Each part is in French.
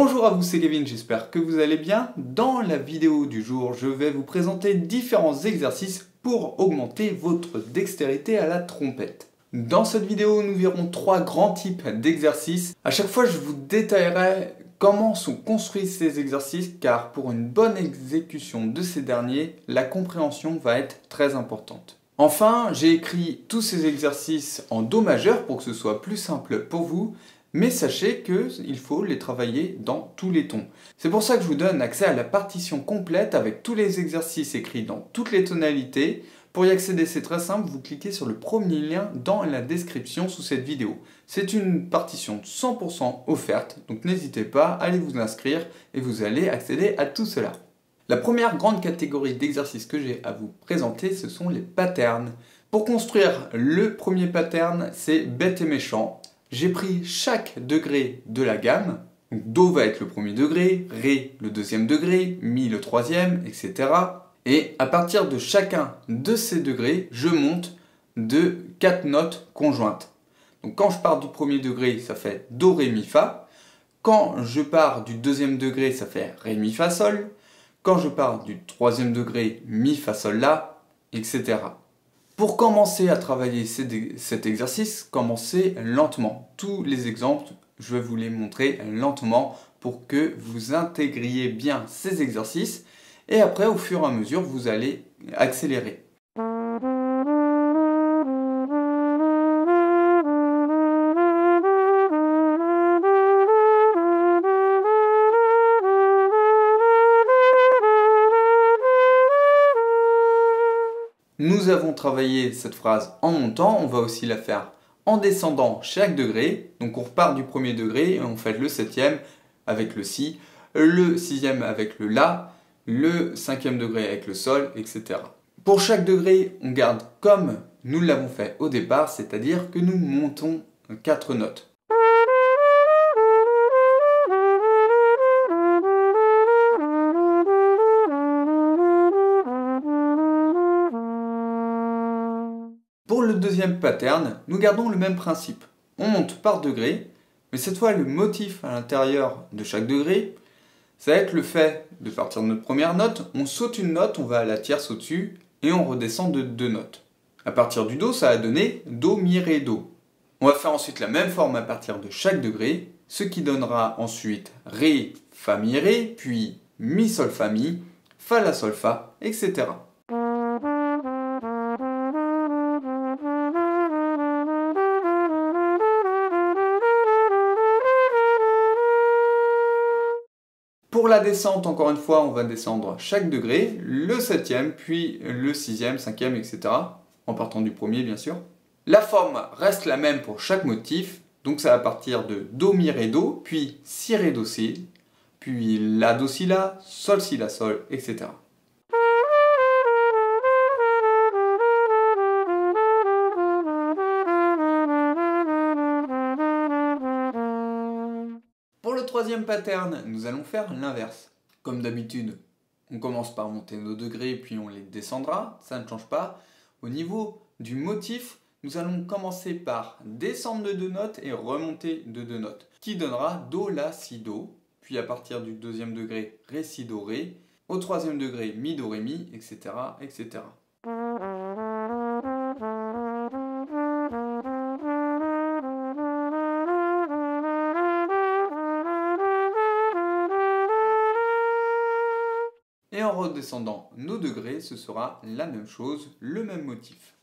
Bonjour à vous, c'est Kevin, j'espère que vous allez bien. Dans la vidéo du jour, je vais vous présenter différents exercices pour augmenter votre dextérité à la trompette. Dans cette vidéo, nous verrons trois grands types d'exercices. À chaque fois, je vous détaillerai comment sont construits ces exercices, car pour une bonne exécution de ces derniers, la compréhension va être très importante. Enfin, j'ai écrit tous ces exercices en Do majeur pour que ce soit plus simple pour vous, mais sachez qu'il faut les travailler dans tous les tons. C'est pour ça que je vous donne accès à la partition complète avec tous les exercices écrits dans toutes les tonalités. Pour y accéder, c'est très simple, vous cliquez sur le premier lien dans la description sous cette vidéo. C'est une partition 100% offerte, donc n'hésitez pas, allez vous inscrire et vous allez accéder à tout cela. La première grande catégorie d'exercices que j'ai à vous présenter, ce sont les patterns. Pour construire le premier pattern, c'est bête et méchant. J'ai pris chaque degré de la gamme. Donc, Do va être le premier degré, Ré le deuxième degré, Mi le troisième, etc. Et à partir de chacun de ces degrés, je monte de 4 notes conjointes. Donc quand je pars du premier degré, ça fait Do, Ré, Mi, Fa. Quand je pars du deuxième degré, ça fait Ré, Mi, Fa, Sol. Quand je pars du troisième degré, Mi, Fa, Sol, La, etc. Pour commencer à travailler cet exercice, commencez lentement. Tous les exemples, je vais vous les montrer lentement pour que vous intégriez bien ces exercices. Et après, au fur et à mesure, vous allez accélérer. Nous avons travaillé cette phrase en montant, on va aussi la faire en descendant chaque degré. Donc on repart du premier degré et on fait le septième avec le Si, le sixième avec le La, le cinquième degré avec le Sol, etc. Pour chaque degré, on garde comme nous l'avons fait au départ, c'est-à-dire que nous montons 4 notes. Pour le deuxième pattern, nous gardons le même principe. On monte par degré, mais cette fois le motif à l'intérieur de chaque degré, ça va être le fait de partir de notre première note, on saute une note, on va à la tierce au-dessus, et on redescend de 2 notes. À partir du Do, ça va donner Do, Mi, Ré, Do. On va faire ensuite la même forme à partir de chaque degré, ce qui donnera ensuite Ré, Fa, Mi, Ré, puis Mi, Sol, Fa, Mi, Fa, La, Sol, Fa, etc. Pour la descente, encore une fois, on va descendre chaque degré, le septième, puis le sixième, cinquième, etc. En partant du premier, bien sûr. La forme reste la même pour chaque motif, donc ça va partir de Do, Mi, Ré, Do, puis Si, Ré, Do, Si, puis La, Do, Si, La, Sol, Si, La, Sol, etc. Pour le troisième pattern, nous allons faire l'inverse. Comme d'habitude, on commence par monter nos degrés puis on les descendra, ça ne change pas. Au niveau du motif, nous allons commencer par descendre de 2 notes et remonter de 2 notes, qui donnera Do, La, Si, Do, puis à partir du deuxième degré, Ré, Si, Do, Ré, au troisième degré, Mi, Do, Ré, Mi, etc., etc. Et en redescendant nos degrés, ce sera la même chose, le même motif.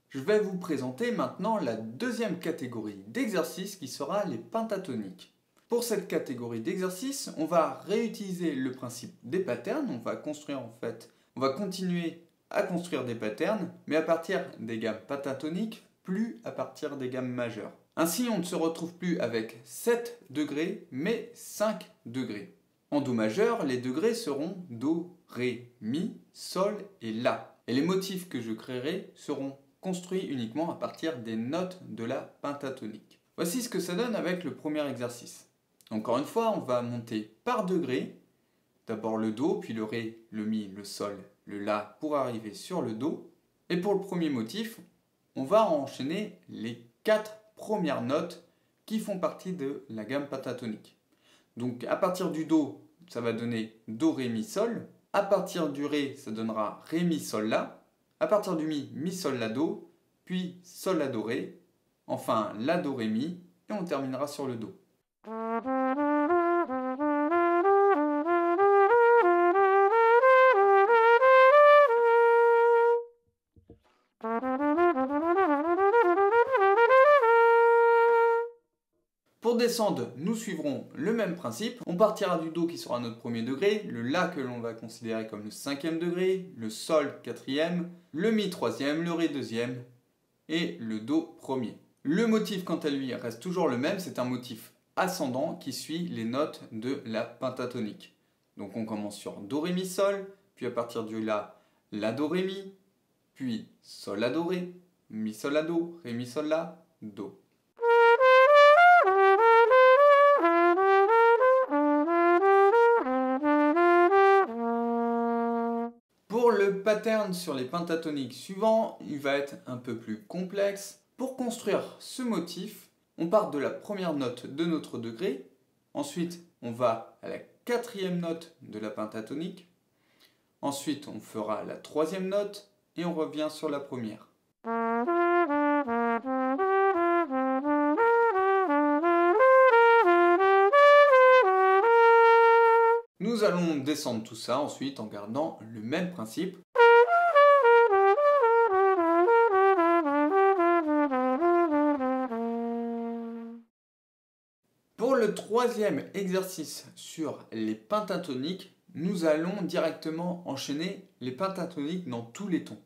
Je vais vous présenter maintenant la deuxième catégorie d'exercices qui sera les pentatoniques. Pour cette catégorie d'exercices, on va réutiliser le principe des patterns, on va continuer à construire des patterns, mais à partir des gammes pentatoniques, plus à partir des gammes majeures. Ainsi, on ne se retrouve plus avec 7 degrés, mais 5 degrés. En Do majeur, les degrés seront Do, Ré, Mi, Sol et La. Et les motifs que je créerai seront construits uniquement à partir des notes de la pentatonique. Voici ce que ça donne avec le premier exercice. Encore une fois, on va monter par degré d'abord le Do, puis le Ré, le Mi, le Sol, le La pour arriver sur le Do. Et pour le premier motif, on va enchaîner les 4 premières notes qui font partie de la gamme pentatonique. Donc à partir du Do, ça va donner Do, Ré, Mi, Sol. À partir du Ré, ça donnera Ré, Mi, Sol, La. À partir du Mi, Mi, Sol, La, Do. Puis Sol, La, Do, Ré. Enfin La, Do, Ré, Mi. Et on terminera sur le Do. Pour descendre, nous suivrons le même principe. On partira du Do qui sera notre premier degré, le La que l'on va considérer comme le 5e degré, le Sol 4e, le Mi 3e, le Ré 2e et le Do premier. Le motif quant à lui reste toujours le même, c'est un motif ascendant qui suit les notes de la pentatonique. Donc on commence sur Do, Ré, Mi, Sol, puis à partir du La, La, Do, Ré, Mi, puis Sol, La, Do, Ré, Mi, Sol, La, Do, Ré, Mi, Sol, La, Do. Pour le pattern sur les pentatoniques suivants, il va être un peu plus complexe. Pour construire ce motif, on part de la première note de notre degré, ensuite on va à la 4e note de la pentatonique, ensuite on fera la 3e note et on revient sur la première. Nous allons descendre tout ça ensuite en gardant le même principe. Pour le 3e exercice sur les pentatoniques, nous allons directement enchaîner les pentatoniques dans tous les tons.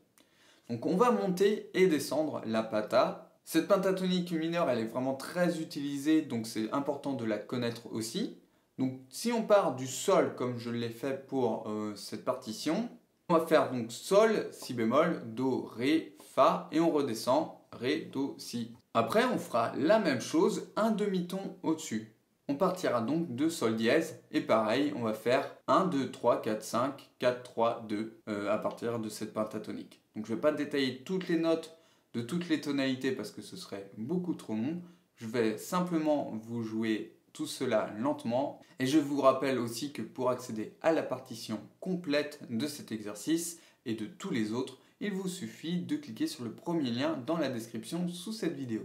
Donc on va monter et descendre la penta. Cette pentatonique mineure, elle est vraiment très utilisée, donc c'est important de la connaître aussi. Donc si on part du Sol comme je l'ai fait pour cette partition, on va faire donc Sol, Si bémol, Do, Ré, Fa et on redescend Ré, Do, Si. Après on fera la même chose, un demi-ton au-dessus. On partira donc de Sol dièse et pareil on va faire 1, 2, 3, 4, 5, 4, 3, 2 à partir de cette pentatonique. Donc je ne vais pas détailler toutes les notes de toutes les tonalités parce que ce serait beaucoup trop long. Je vais simplement vous jouer tout cela lentement et je vous rappelle aussi que pour accéder à la partition complète de cet exercice et de tous les autres, il vous suffit de cliquer sur le premier lien dans la description sous cette vidéo.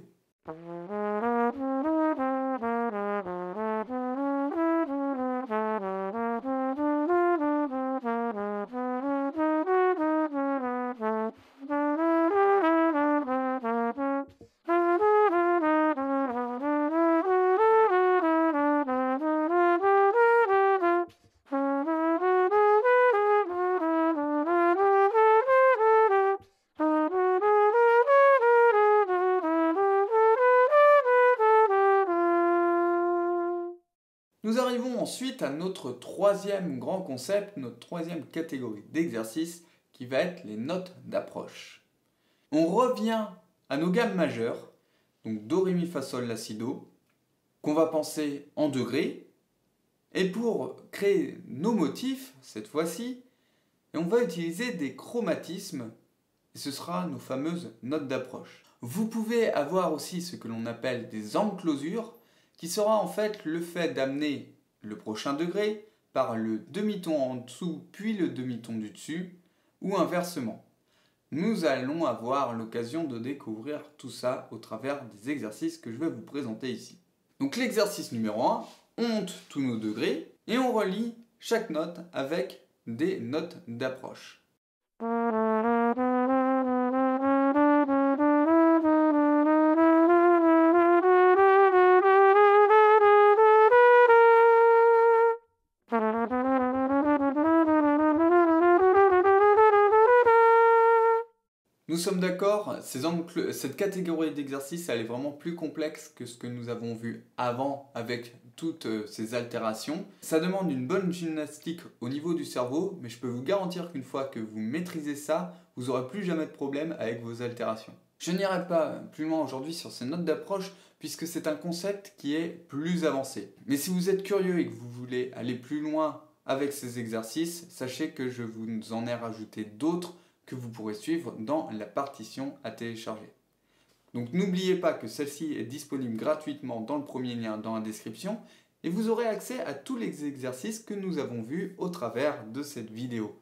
Nous arrivons ensuite à notre 3e grand concept, notre 3e catégorie d'exercices qui va être les notes d'approche. On revient à nos gammes majeures, donc Do, Ré, Mi, Fa, Sol, La, Si, Do, qu'on va penser en degrés. Et pour créer nos motifs, cette fois-ci, on va utiliser des chromatismes et ce sera nos fameuses notes d'approche. Vous pouvez avoir aussi ce que l'on appelle des enclosures, qui sera en fait le fait d'amener le prochain degré par le demi-ton en dessous puis le demi-ton du dessus, ou inversement. Nous allons avoir l'occasion de découvrir tout ça au travers des exercices que je vais vous présenter ici. Donc l'exercice numéro 1, on monte tous nos degrés et on relie chaque note avec des notes d'approche. Nous sommes d'accord, cette catégorie d'exercices elle est vraiment plus complexe que ce que nous avons vu avant avec toutes ces altérations. Ça demande une bonne gymnastique au niveau du cerveau, mais je peux vous garantir qu'une fois que vous maîtrisez ça, vous n'aurez plus jamais de problème avec vos altérations. Je n'irai pas plus loin aujourd'hui sur ces notes d'approche puisque c'est un concept qui est plus avancé. Mais si vous êtes curieux et que vous voulez aller plus loin avec ces exercices, sachez que je vous en ai rajouté d'autres que vous pourrez suivre dans la partition à télécharger. Donc n'oubliez pas que celle-ci est disponible gratuitement dans le premier lien dans la description et vous aurez accès à tous les exercices que nous avons vus au travers de cette vidéo.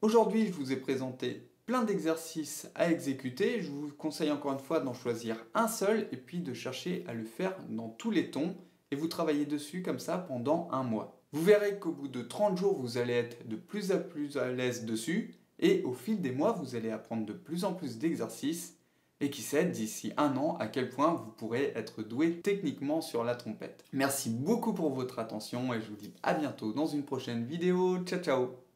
Aujourd'hui, je vous ai présenté plein d'exercices à exécuter. Je vous conseille encore une fois d'en choisir un seul et puis de chercher à le faire dans tous les tons et vous travaillez dessus comme ça pendant un mois. Vous verrez qu'au bout de 30 jours, vous allez être de plus à l'aise dessus et au fil des mois, vous allez apprendre de plus en plus d'exercices. Et qui sait, d'ici un an, à quel point vous pourrez être doué techniquement sur la trompette. Merci beaucoup pour votre attention et je vous dis à bientôt dans une prochaine vidéo. Ciao ciao!